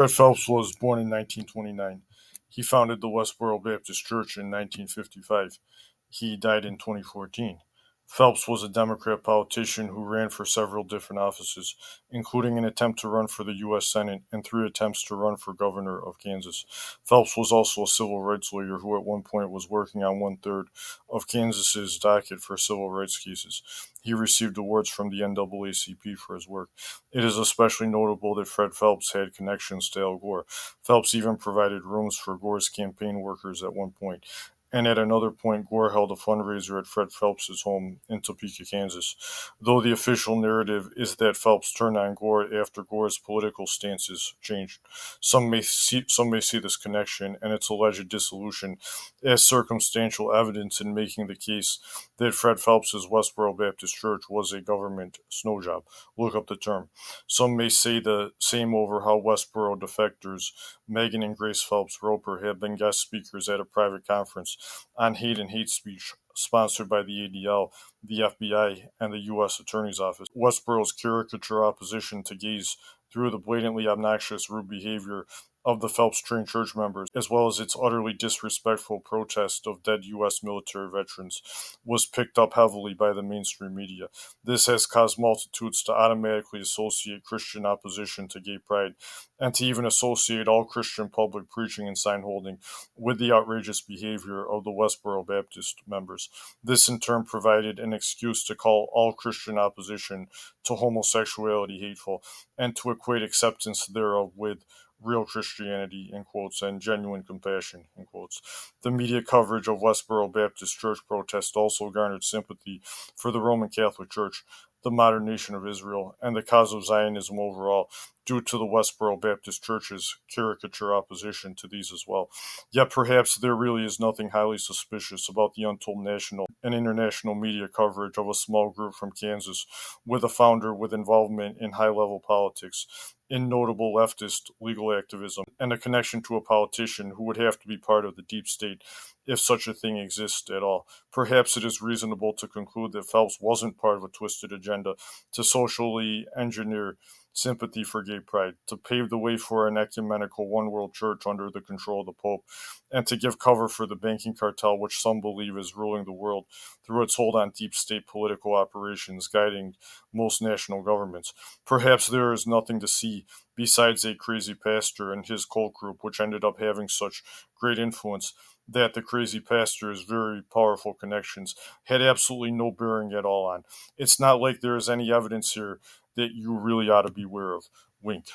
Fred Phelps was born in 1929. He founded the Westboro Baptist Church in 1955. He died in 2014. Phelps was a Democrat politician who ran for several different offices, including an attempt to run for the U.S. Senate and three attempts to run for governor of Kansas. Phelps was also a civil rights lawyer who at one point was working on one-third of Kansas's docket for civil rights cases. He received awards from the NAACP for his work. It is especially notable that Fred Phelps had connections to Al Gore. Phelps even provided rooms for Gore's campaign workers at one point. And at another point, Gore held a fundraiser at Fred Phelps's home in Topeka, Kansas. Though the official narrative is that Phelps turned on Gore after Gore's political stances changed. Some may see this connection and its alleged dissolution as circumstantial evidence in making the case that Fred Phelps's Westboro Baptist Church was a government snow job. Look up the term. Some may say the same over how Westboro defectors Megan and Grace Phelps Roper have been guest speakers at a private conference on hate and hate speech sponsored by the ADL, the FBI, and the U.S. Attorney's Office. Westboro's caricature opposition to gays through the blatantly obnoxious rude behavior of the Phelps-trained church members, as well as its utterly disrespectful protest of dead U.S. military veterans, was picked up heavily by the mainstream media. This has caused multitudes to automatically associate Christian opposition to gay pride and to even associate all Christian public preaching and sign holding with the outrageous behavior of the Westboro Baptist members. This in turn provided an excuse to call all Christian opposition to homosexuality hateful and to equate acceptance thereof with real Christianity, in quotes, and genuine compassion, in quotes. The media coverage of Westboro Baptist Church protests also garnered sympathy for the Roman Catholic Church, the modern nation of Israel, and the cause of Zionism overall, due to the Westboro Baptist Church's caricature opposition to these as well. Yet perhaps there really is nothing highly suspicious about the untold national and international media coverage of a small group from Kansas with a founder with involvement in high-level politics, in notable leftist legal activism, and a connection to a politician who would have to be part of the deep state if such a thing exists at all. Perhaps it is reasonable to conclude that Phelps wasn't part of a twisted agenda to socially engineer sympathy for gay pride, to pave the way for an ecumenical one world church under the control of the Pope, and to give cover for the banking cartel which some believe is ruling the world through its hold on deep state political operations guiding most national governments. Perhaps there is nothing to see besides a crazy pastor and his cult group, which ended up having such great influence that the crazy pastor's very powerful connections had absolutely no bearing at all on. It's not like there is any evidence here that you really ought to be aware of. Wink.